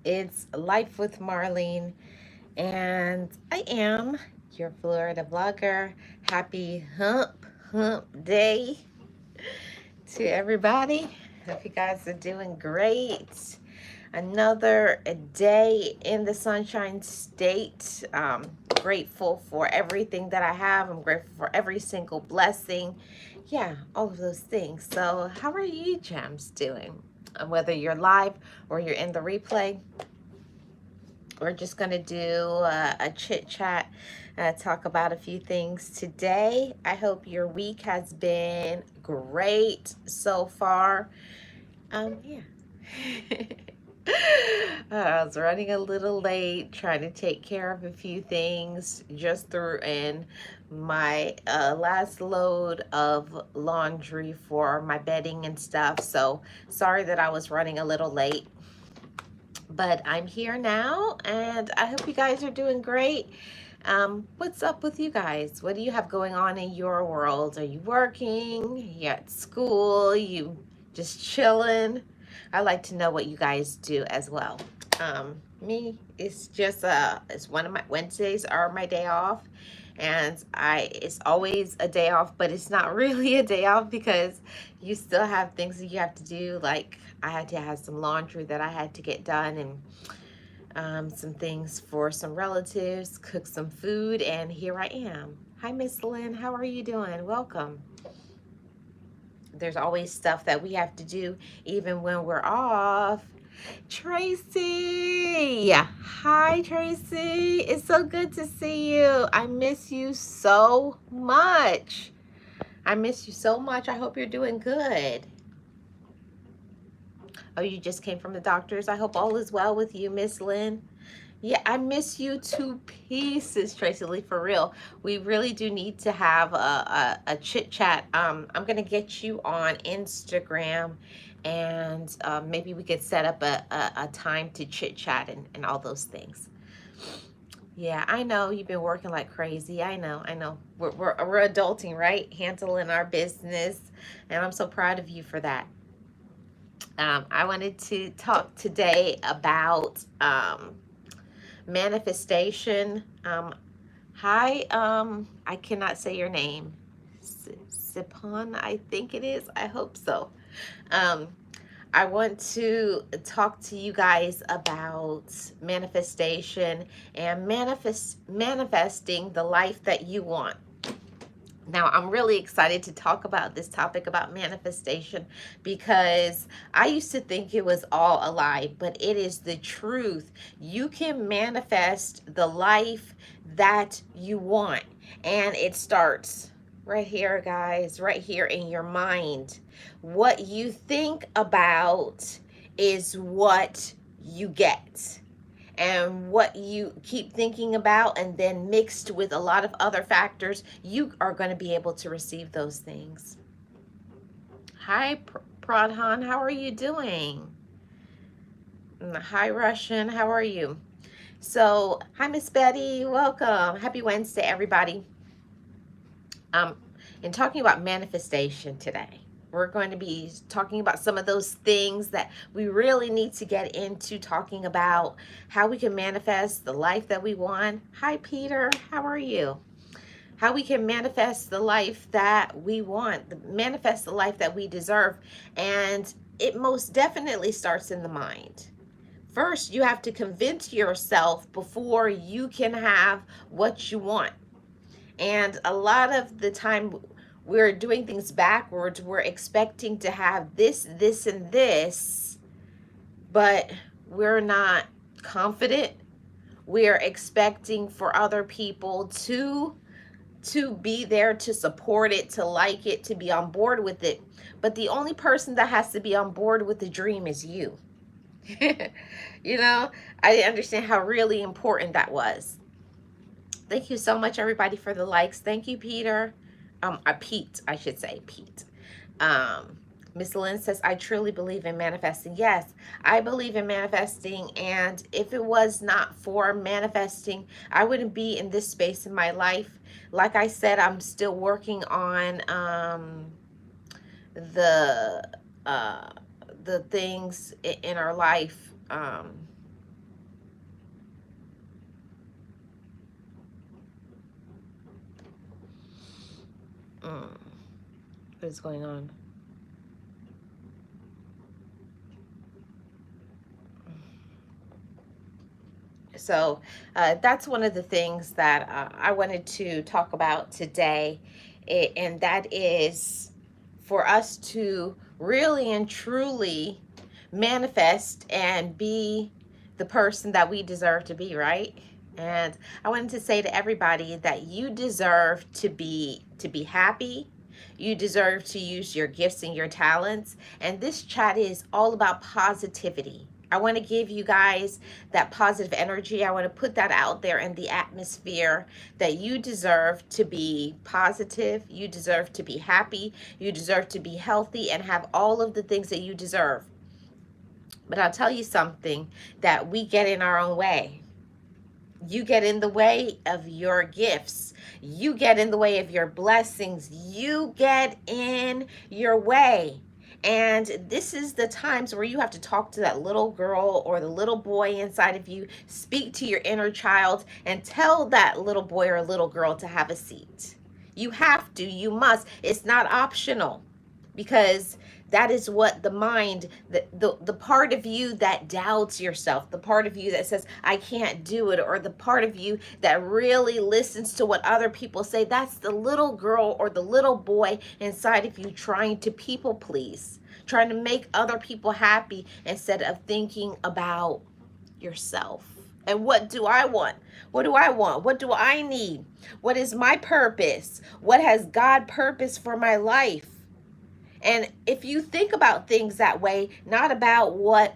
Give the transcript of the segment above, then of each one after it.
It's Life with Marlene, and I am your Florida vlogger. Happy hump day to everybody. Hope you guys are doing great. Another day in the Sunshine State. Grateful for everything that I have. I'm grateful for every single blessing. Yeah, all of those things. So, how are you, gems, doing? Whether you're live or you're in the replay, we're just going to do a chit chat, talk about a few things today. I hope your week has been great so far. Yeah. I was running a little late, trying to take care of a few things. Just threw in my last load of laundry for my bedding and stuff. So sorry that I was running a little late. But I'm here now, and I hope you guys are doing great. What's up with you guys? What do you have going on in your world? Are you working? You at school? You just chilling? I like to know what you guys do as well. Me, it's just it's one of my Wednesdays are my day off, and it's always a day off, but it's not really a day off because you still have things that you have to do. Like I had to have some laundry that I had to get done, and some things for some relatives, cook some food, and here I am. Hi, Miss Lynn. How are you doing? Welcome. There's always stuff that we have to do even when we're off. Tracy. Hi, Tracy. It's so good to see you. I miss you so much. I miss you so much. I hope you're doing good. Oh, you just came from the doctor's. I hope all is well with you, Miss Lynn. Yeah, I miss you to pieces, Tracy Lee, for real. We really do need to have a chit chat. I'm going to get you on Instagram, and maybe we could set up a time to chit chat and all those things. Yeah, I know you've been working like crazy. I know. We're adulting, right? Handling our business, and I'm so proud of you for that. I wanted to talk today about manifestation. Hi, I cannot say your name. Sipon, I think it is. I hope so. Um, I want to talk to you guys about manifestation and manifesting the life that you want. Now, I'm really excited to talk about this topic about manifestation because I used to think it was all a lie, but it is the truth. You can manifest the life that you want, and it starts right here, guys, right here in your mind. What you think about is what you get, and what you keep thinking about, and then mixed with a lot of other factors, you are going to be able to receive those things. Hi, Pradhan, how are you doing? Hi, Russian, how are you? So, hi, Miss Betty, welcome. Happy Wednesday, everybody. Um, and talking about manifestation today. We're going to be talking about some of those things that we really need to get into, talking about how we can manifest the life that we want. Hi, Peter. How are you? How we can manifest the life that we want, manifest the life that we deserve. And it most definitely starts in the mind. First, you have to convince yourself before you can have what you want. And a lot of the time, we're doing things backwards. We're expecting to have this, and this, but we're not confident. We're expecting for other people to be there, to support it, to like it, to be on board with it. But the only person that has to be on board with the dream is you. You know, I didn't understand how really important that was. Thank you so much, everybody, for the likes. Thank you, Peter. Pete, I should say, Pete. Um, Miss Lynn says, I truly believe in manifesting. Yes, I believe in manifesting. And if it was not for manifesting, I wouldn't be in this space in my life. Like I said, I'm still working on the uh, the things in our life. What is going on? So that's one of the things that I wanted to talk about today, and that is for us to really and truly manifest and be the person that we deserve to be, right? And I wanted to say to everybody that you deserve to be happy. You deserve to use your gifts and your talents. And this chat is all about positivity. I want to give you guys that positive energy. I want to put that out there in the atmosphere that you deserve to be positive. You deserve to be happy. You deserve to be healthy and have all of the things that you deserve. But I'll tell you something, that we get in our own way. You get in the way of your gifts. You get in the way of your blessings. You get in your way. And this is the times where you have to talk to that little girl or the little boy inside of you, speak to your inner child, and tell that little boy or little girl to have a seat. You have to, you must. It's not optional, because that is what the mind, the part of you that doubts yourself, the part of you that says I can't do it, or the part of you that really listens to what other people say, that's the little girl or the little boy inside of you trying to people please, trying to make other people happy instead of thinking about yourself. And what do I want? What do I want? What do I need? What is my purpose? What has God purpose for my life? And if you think about things that way, not about what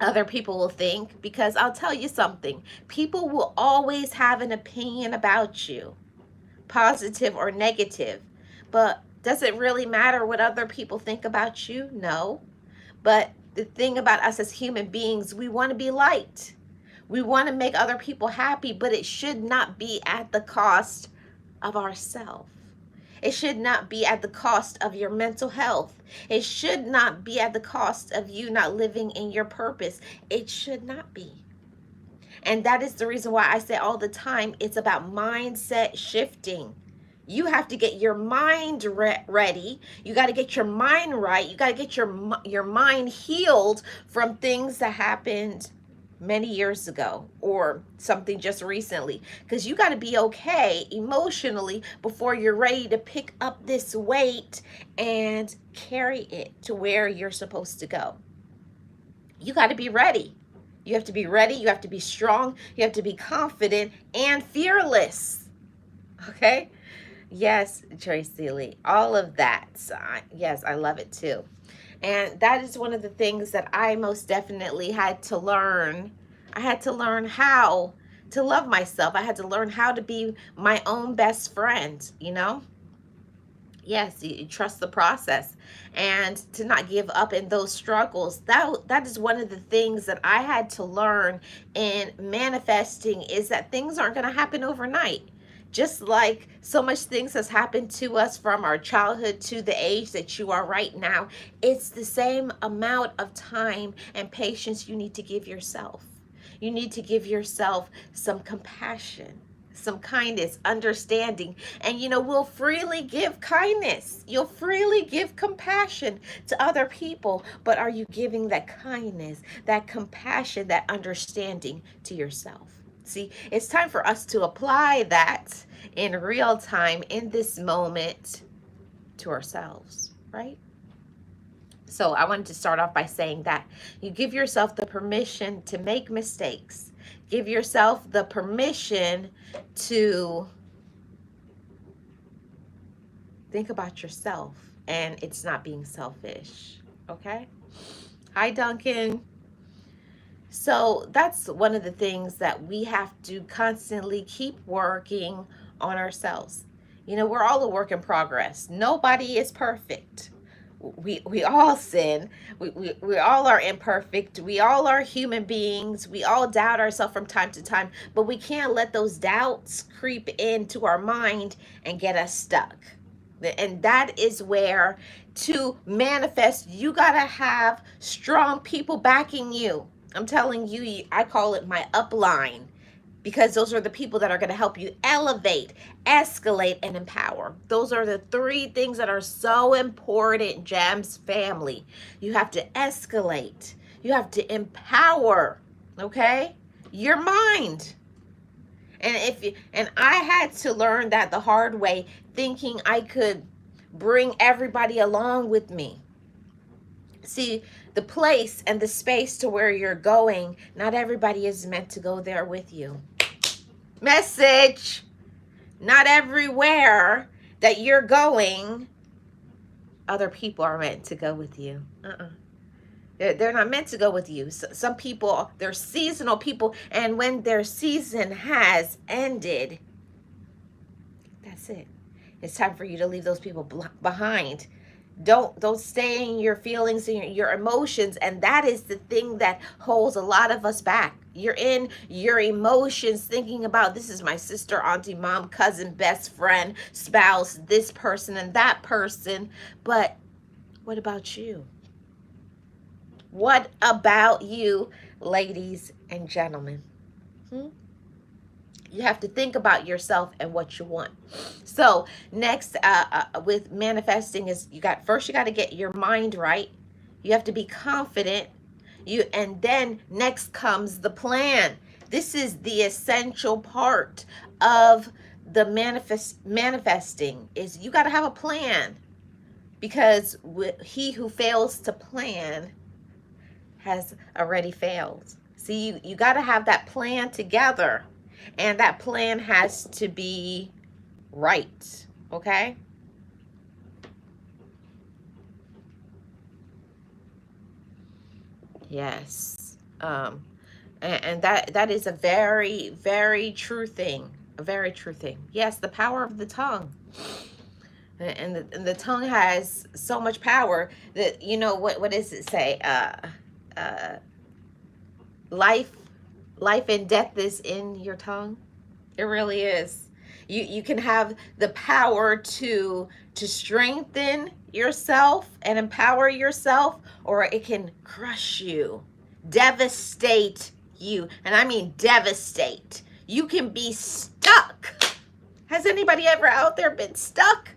other people will think, because I'll tell you something, people will always have an opinion about you, positive or negative. But does it really matter what other people think about you? No. But the thing about us as human beings, we want to be liked. We want to make other people happy, but it should not be at the cost of ourselves. It should not be at the cost of your mental health. It should not be at the cost of you not living in your purpose. It should not be. And that is the reason why I say all the time, it's about mindset shifting. You have to get your mind ready. You got to get your mind right. You got to get your mind healed from things that happened many years ago or something just recently, because you got to be okay emotionally before you're ready to pick up this weight and carry it to where you're supposed to go. You got to be ready. You have to be ready. You have to be strong. You have to be confident and fearless. Okay? Yes, Tracy Lee. All of that. Yes, I love it too. And that is one of the things that I most definitely had to learn. I had to learn how to love myself. I had to learn how to be my own best friend, you know? Yes, you trust the process and to not give up in those struggles. That is one of the things that I had to learn in manifesting, is that things aren't going to happen overnight. Just like so much things has happened to us from our childhood to the age that you are right now, it's the same amount of time and patience you need to give yourself. You need to give yourself some compassion, some kindness, understanding. And we'll freely give kindness. You'll freely give compassion to other people. But are you giving that kindness, that compassion, that understanding to yourself? See, it's time for us to apply that in real time, in this moment, to ourselves, right? So I wanted to start off by saying that you give yourself the permission to make mistakes. Give yourself the permission to think about yourself, and it's not being selfish. Okay? Hi, Duncan. So that's one of the things that we have to constantly keep working on ourselves. We're all a work in progress. Nobody is perfect. We all sin. We all are imperfect. We all are human beings. We all doubt ourselves from time to time, but we can't let those doubts creep into our mind and get us stuck. And that is where, to manifest, you got to have strong people backing you. I'm telling you, I call it my upline. because those are the people that are going to help you elevate, escalate, and empower. Those are the three things that are so important, Gems family. You have to escalate, you have to empower, okay? Your mind. And I had to learn that the hard way, thinking I could bring everybody along with me. See, the place and the space to where you're going, not everybody is meant to go there with you. Message. Not everywhere that you're going, other people are meant to go with you. They're not meant to go with you. Some people, they're seasonal people, and when their season has ended, that's it. It's time for you to leave those people behind. Don't stay in your feelings and your emotions, and that is the thing that holds a lot of us back. You're in your emotions thinking about, this is my sister, auntie, mom, cousin, best friend, spouse, this person and that person. But what about you? What about you, ladies and gentlemen? You have to think about yourself and what you want. So next, with manifesting, is you got to get your mind right. You have to be confident. And then next comes the plan. This is the essential part of the manifesting, is you got to have a plan, because he who fails to plan has already failed. See, you got to have that plan together, and that plan has to be right, okay? Yes. And that is a very, very true thing. A very true thing. Yes, the power of the tongue. And the tongue has so much power that, what does it say? Uh, life and death is in your tongue. It really is. You can have the power to strengthen yourself and empower yourself, or it can crush you, devastate you. And I mean devastate. You can be stuck. Has anybody ever out there been stuck?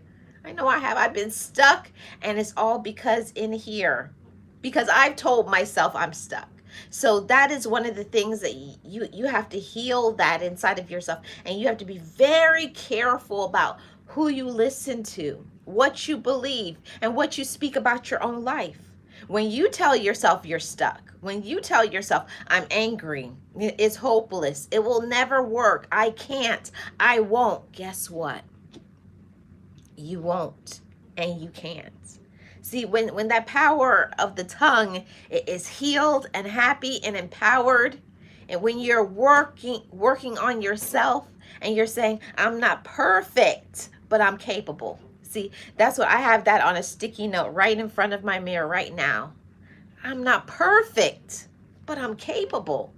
I know I have. I've been stuck, and it's all because in here, because I've told myself I'm stuck. So that is one of the things that you have to heal that inside of yourself, and you have to be very careful about who you listen to, what you believe, and what you speak about your own life. When you tell yourself you're stuck, when you tell yourself I'm angry, it's hopeless, it will never work, I can't, I won't, guess what? You won't, and you can't. See, when that power of the tongue is healed and happy and empowered, and when you're working on yourself, and you're saying, I'm not perfect, but I'm capable. See, that's what I have, that on a sticky note right in front of my mirror right now. I'm not perfect, but I'm capable.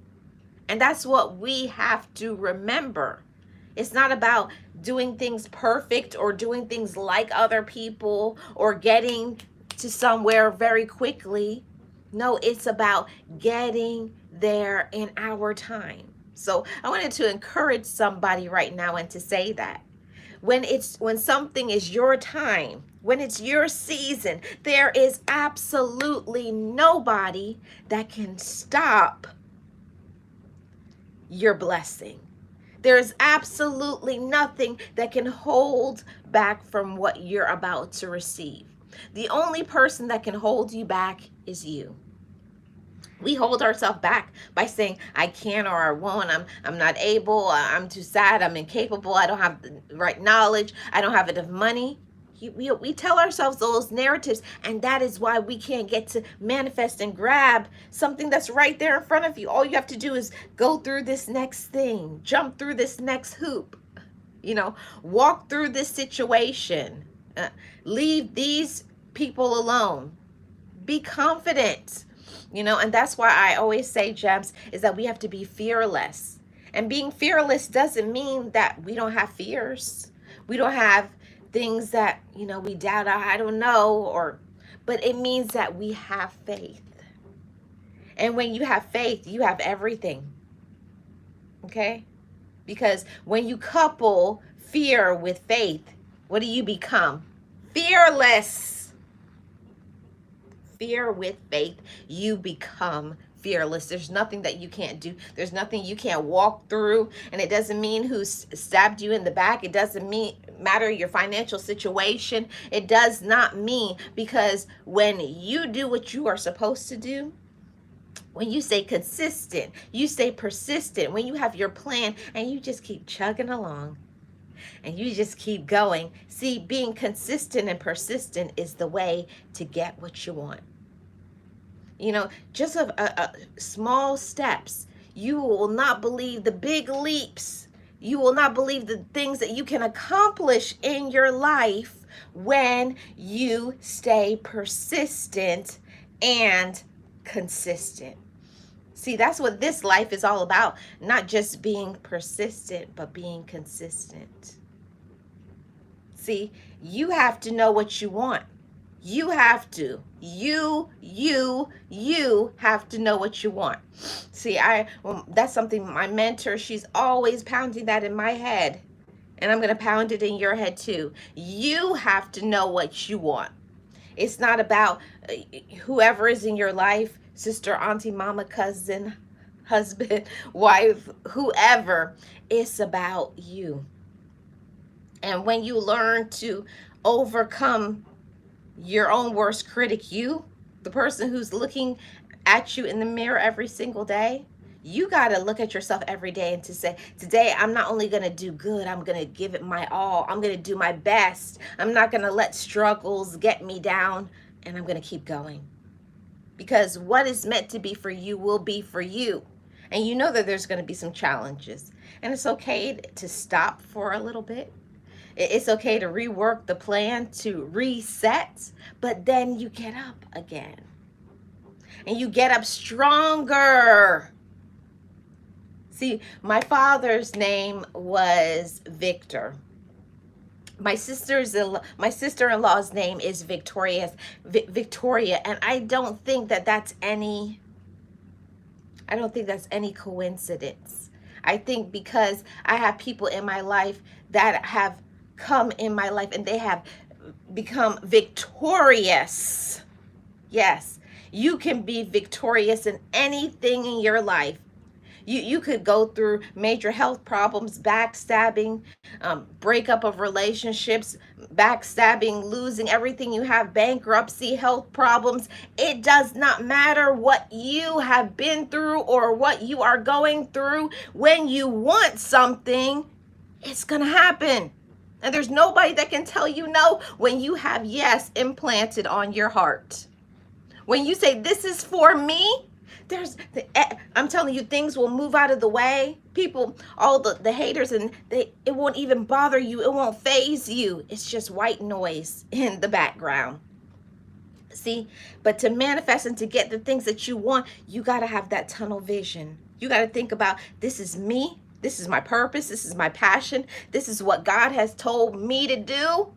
And that's what we have to remember. It's not about doing things perfect or doing things like other people or getting to somewhere very quickly. No, it's about getting there in our time. So I wanted to encourage somebody right now and to say that when something is your time, when it's your season, there is absolutely nobody that can stop your blessing. There's absolutely nothing that can hold back from what you're about to receive. The only person that can hold you back is you. We hold ourselves back by saying, I can't, or I won't, I'm not able, I'm too sad, I'm incapable, I don't have the right knowledge, I don't have enough money. We tell ourselves those narratives, and that is why we can't get to manifest and grab something that's right there in front of you. All you have to do is go through this next thing, jump through this next hoop, walk through this situation, leave these people alone, be confident, and that's why I always say, Gems, is that we have to be fearless. And being fearless doesn't mean that we don't have fears. We don't have things that, we doubt, I don't know, but it means that we have faith. And when you have faith, you have everything. Okay? Because when you couple fear with faith, what do you become? Fearless. Fear with faith, you become fearless. There's nothing that you can't do. There's nothing you can't walk through. And it doesn't mean who stabbed you in the back. It doesn't matter your financial situation. It does not mean, because when you do what you are supposed to do, when you stay consistent, you stay persistent, when you have your plan and you just keep chugging along and you just keep going. See, being consistent and persistent is the way to get what you want. You know, just a small steps. You will not believe the big leaps. You will not believe the things that you can accomplish in your life when you stay persistent and consistent. See, that's what this life is all about. Not just being persistent, but being consistent. See, you have to know what you want. You have to. You have to know what you want. See, that's something my mentor, she's always pounding that in my head. And I'm going to pound it in your head too. You have to know what you want. It's not about whoever is in your life, sister, auntie, mama, cousin, husband, wife, whoever. It's about you. And when you learn to overcome your own worst critic, you, the person who's looking at you in the mirror every single day, you got to look at yourself every day and to say, today I'm not only going to do good, I'm going to give it my all. I'm going to do my best. I'm not going to let struggles get me down, and I'm going to keep going. Because what is meant to be for you will be for you. And you know that there's going to be some challenges. And it's okay to stop for a little bit. It's okay to rework the plan, to reset, but then you get up again. And you get up stronger. See, my father's name was Victor. My sister-in-law's name is Victoria, and I don't think that's any coincidence. I think because I have people in my life that have come in my life and they have become victorious. Yes, you can be victorious in anything in your life. You could go through major health problems, backstabbing, breakup of relationships, backstabbing, losing everything you have, bankruptcy, health problems. It does not matter what you have been through or what you are going through. When you want something, it's going to happen. And there's nobody that can tell you no when you have yes implanted on your heart. When you say, this is for me, I'm telling you, things will move out of the way. People, all the haters, and it won't even bother you. It won't faze you. It's just white noise in the background. See, but to manifest and to get the things that you want, you got to have that tunnel vision. You got to think about, this is me. This is my purpose. This is my passion. This is what God has told me to do.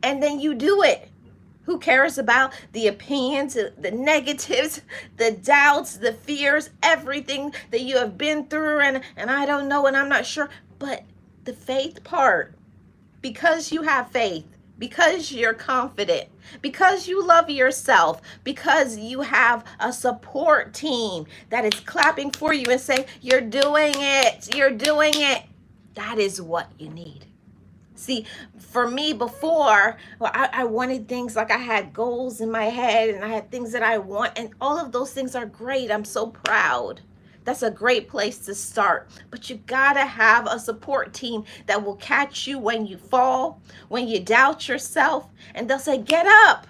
And then you do it. Who cares about the opinions, the negatives, the doubts, the fears, everything that you have been through, and I don't know and I'm not sure. But the faith part, because you have faith, because you're confident, because you love yourself, because you have a support team that is clapping for you and saying, you're doing it, you're doing it. That is what you need. See, for me before, I wanted things, like I had goals in my head and I had things that I want, and all of those things are great. I'm so proud. That's a great place to start. But you gotta have a support team that will catch you when you fall, when you doubt yourself, and they'll say, get up.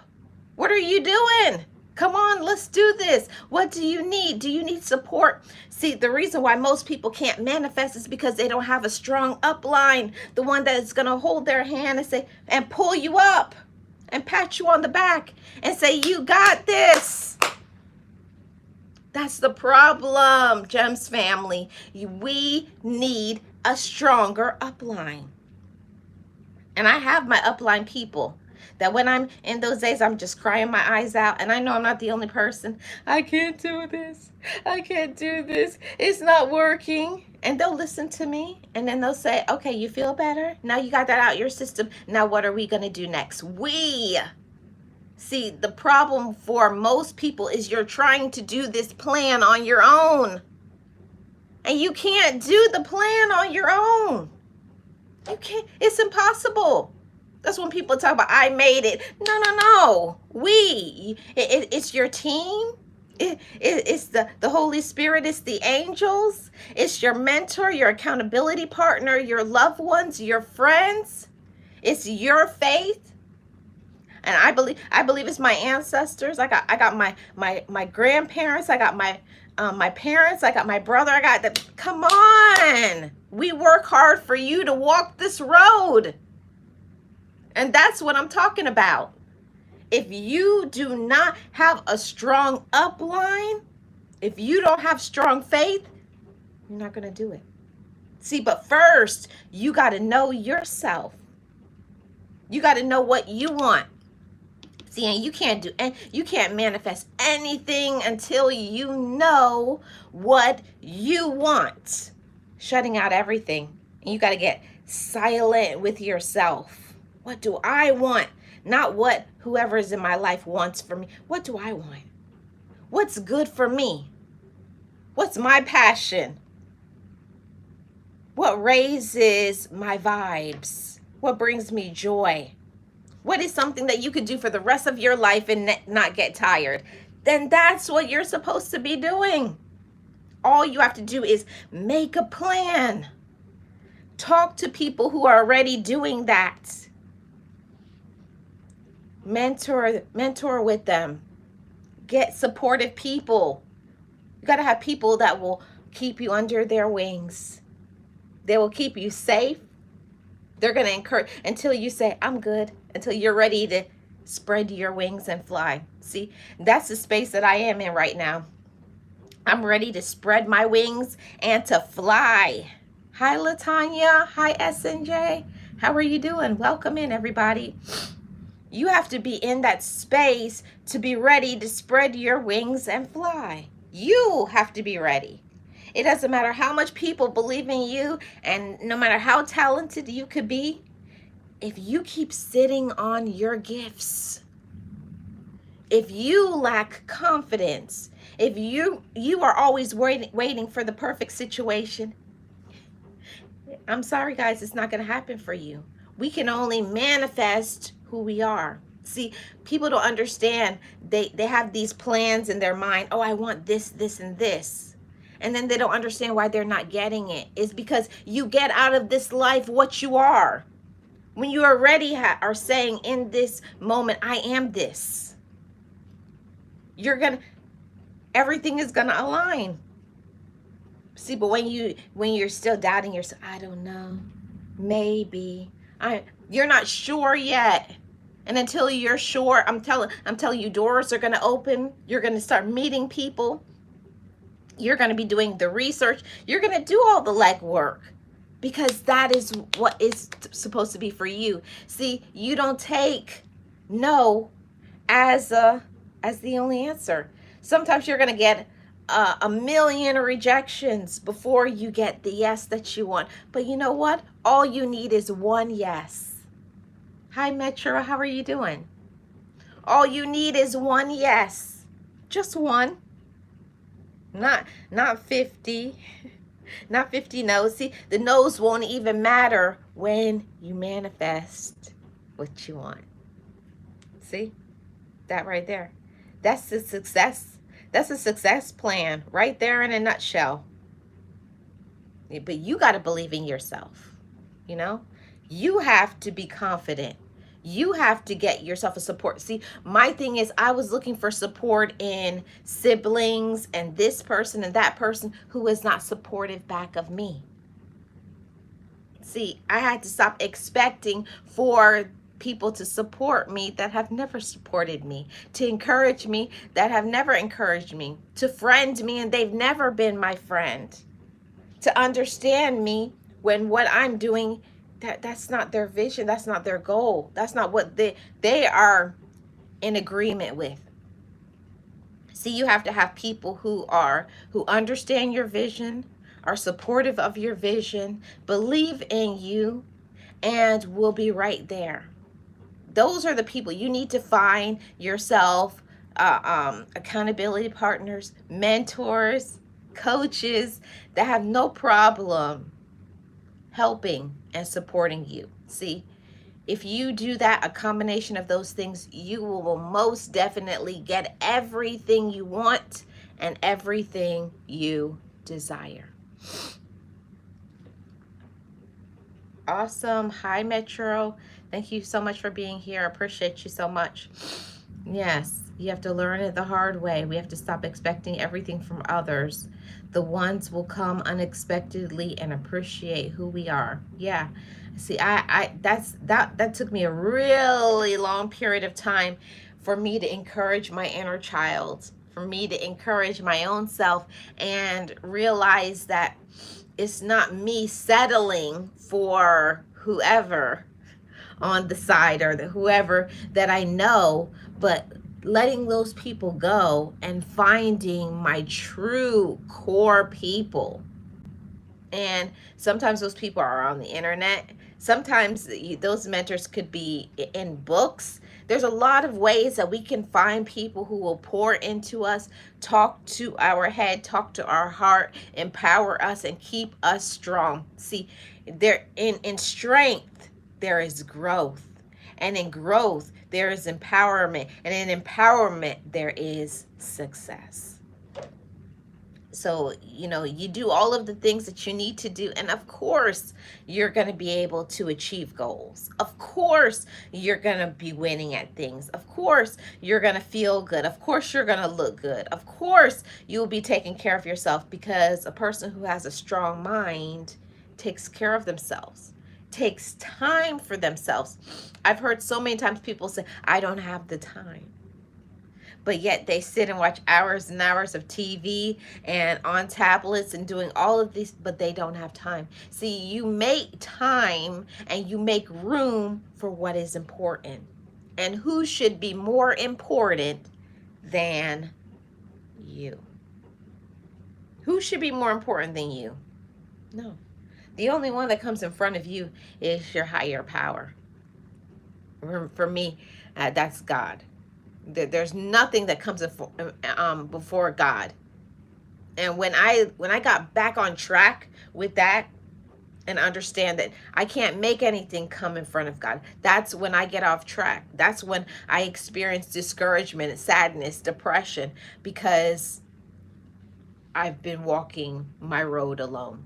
What are you doing? Come on, let's do this. What do you need? Do you need support? See, the reason why most people can't manifest is because they don't have a strong upline, the one that is going to hold their hand and say, and pull you up and pat you on the back and say, you got this. That's the problem, Gems family. We need a stronger upline. And I have my upline people that when I'm in those days, I'm just crying my eyes out. And I know I'm not the only person. I can't do this. I can't do this. It's not working. And they'll listen to me, and then they'll say, okay, you feel better? Now you got that out your system. Now what are we going to do next? See, the problem for most people is you're trying to do this plan on your own. And you can't do the plan on your own. You can't. It's impossible. That's when people talk about, I made it. No, no, no. It's your team. It's the Holy Spirit. It's the angels. It's your mentor, your accountability partner, your loved ones, your friends. It's your faith. And I believe it's my ancestors. I got my grandparents. I got my parents. I got my brother. I got the. Come on, we work hard for you to walk this road, and that's what I'm talking about. If you do not have a strong upline, if you don't have strong faith, you're not gonna do it. See, but first you got to know yourself. You got to know what you want. See, and you can't manifest anything until you know what you want. Shutting out everything. And you got to get silent with yourself. What do I want? Not what whoever is in my life wants for me. What do I want? What's good for me? What's my passion? What raises my vibes? What brings me joy? What is something that you could do for the rest of your life and not get tired? Then that's what you're supposed to be doing. All you have to do is make a plan. Talk to people who are already doing that. Mentor with them. Get supportive people. You got to have people that will keep you under their wings. They will keep you safe. They're going to encourage until you say, I'm good, until you're ready to spread your wings and fly. See, that's the space that I am in right now. I'm ready to spread my wings and to fly. Hi, LaTanya. Hi, SNJ. How are you doing? Welcome in, everybody. You have to be in that space to be ready to spread your wings and fly. You have to be ready. It doesn't matter how much people believe in you, and no matter how talented you could be, if you keep sitting on your gifts, if you lack confidence, if you are always waiting for the perfect situation, I'm sorry, guys, it's not going to happen for you. We can only manifest who we are. See, people don't understand. They have these plans in their mind. Oh, I want this, this, and this. And then they don't understand why they're not getting it. It's because you get out of this life what you are. When you already are saying in this moment, I am this. Everything is gonna align. See, but when you're still doubting yourself, I don't know, maybe, you're not sure yet. And until you're sure, I'm telling you, doors are gonna open. You're gonna start meeting people. You're going to be doing the research. You're going to do all the legwork because that is what is supposed to be for you. See, you don't take no as the only answer. Sometimes you're going to get a million rejections before you get the yes that you want. But you know what? All you need is one yes. Hi, Metro. How are you doing? All you need is one yes. Just one. Not 50, not 50 no's. See, the no's won't even matter when you manifest what you want. See, that right there. That's the success. That's a success plan right there in a nutshell. But you got to believe in yourself. You know, you have to be confident. You have to get yourself a support. See, my thing is I was looking for support in siblings and this person and that person who is not supportive back of me. See, I had to stop expecting for people to support me that have never supported me, to encourage me that have never encouraged me, to friend me and they've never been my friend, to understand me when what I'm doing, that's not their vision, that's not their goal, that's not what they are in agreement with. See, you have to have people who understand your vision, are supportive of your vision, believe in you, and will be right there. Those are the people you need to find yourself. Accountability partners, mentors, coaches that have no problem helping and supporting you. See, if you do that, a combination of those things, you will most definitely get everything you want and everything you desire. Awesome. Hi, Metro. Thank you so much for being here. I appreciate you so much. Yes, you have to learn it the hard way. We have to stop expecting everything from others. The ones will come unexpectedly and appreciate who we are. Yeah. See, that took me a really long period of time for me to encourage my inner child, for me to encourage my own self and realize that it's not me settling for whoever on the side or whoever that I know, but letting those people go and finding my true core people. And sometimes those people are on the internet. Sometimes those mentors could be in books. There's a lot of ways that we can find people who will pour into us, talk to our head, talk to our heart, empower us, and keep us strong. See, there in strength there is growth, and in growth there is empowerment, and in empowerment there is success. So, you do all of the things that you need to do. And of course, you're going to be able to achieve goals. Of course, you're going to be winning at things. Of course, you're going to feel good. Of course, you're going to look good. Of course, you'll be taking care of yourself, because a person who has a strong mind takes care of themselves, takes time for themselves. I've heard so many times people say, I don't have the time, but yet they sit and watch hours and hours of TV and on tablets and doing all of these, but they don't have time. See, you make time and you make room for what is important. And who should be more important than you? Who should be more important than you? No. The only one that comes in front of you is your higher power. For me, that's God. There's nothing that comes before God. And when I got back on track with that and understand that I can't make anything come in front of God, that's when I get off track. That's when I experience discouragement, sadness, depression, because I've been walking my road alone.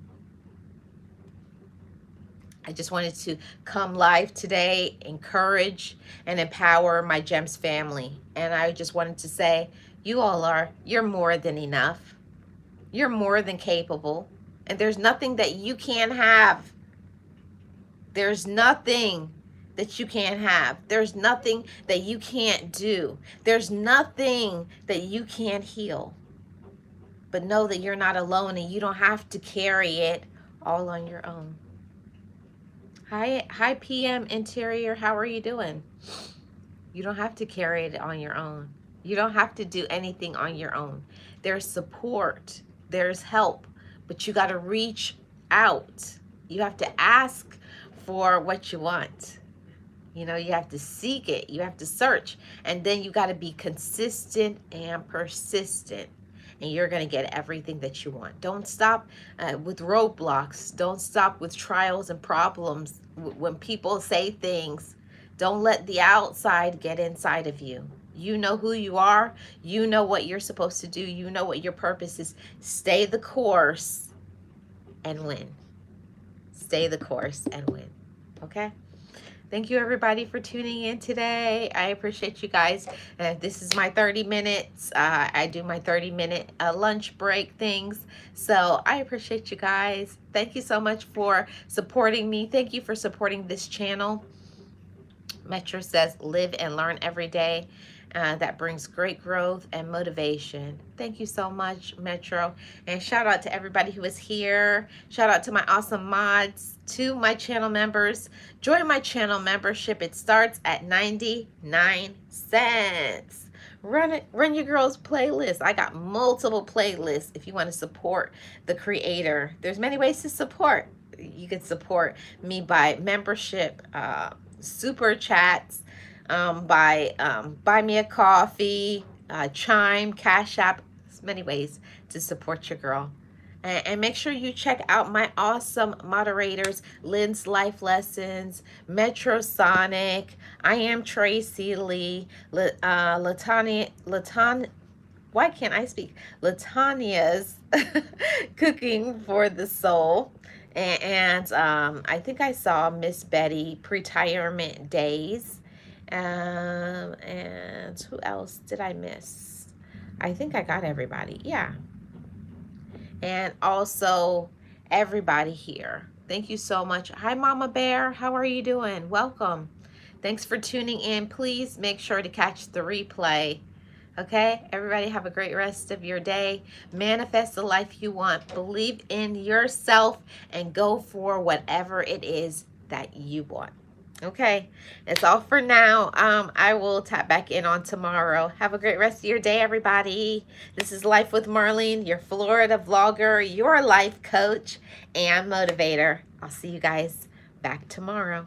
I just wanted to come live today, encourage and empower my GEMS family. And I just wanted to say, you're more than enough. You're more than capable. And there's nothing that you can't have. There's nothing that you can't have. There's nothing that you can't do. There's nothing that you can't heal. But know that you're not alone, and you don't have to carry it all on your own. Hi PM Interior, how are you doing? You don't have to carry it on your own. You don't have to do anything on your own. There's support, there's help, but you got to reach out. You have to ask for what you want. You have to seek it. You have to search. And then you got to be consistent and persistent. And you're going to get everything that you want. Don't stop with roadblocks. Don't stop with trials and problems. When people say things, don't let the outside get inside of you. You know who you are. You know what you're supposed to do. You know what your purpose is. Stay the course and win. Stay the course and win. Okay? Thank you, everybody, for tuning in today. I appreciate you guys. This is my 30 minutes. I do my 30-minute lunch break things. So I appreciate you guys. Thank you so much for supporting me. Thank you for supporting this channel. Metro says, live and learn every day. That brings great growth and motivation. Thank you so much, Metro. And shout out to everybody who is here. Shout out to my awesome mods, to my channel members. Join my channel membership. It starts at 99 cents Run your girl's playlist. I got multiple playlists if you want to support the creator. There's many ways to support. You can support me by membership, super chats, by buy me a coffee, Chime, Cash App. There's many ways to support your girl. And make sure you check out my awesome moderators, Lynn's Life Lessons, Metrosonic, I Am Tracy Lee, why can't I speak? Latania's Cooking for the Soul. And I think I saw Miss Betty Pre-Retirement Days. And who else did I miss? I think I got everybody. Yeah. And also everybody here. Thank you so much. Hi, Mama Bear. How are you doing? Welcome. Thanks for tuning in. Please make sure to catch the replay. Okay, everybody have a great rest of your day. Manifest the life you want. Believe in yourself and go for whatever it is that you want. Okay, that's all for now. I will tap back in on tomorrow. Have a great rest of your day, everybody. This is Life with Marlene, your Florida vlogger, your life coach and motivator. I'll see you guys back tomorrow.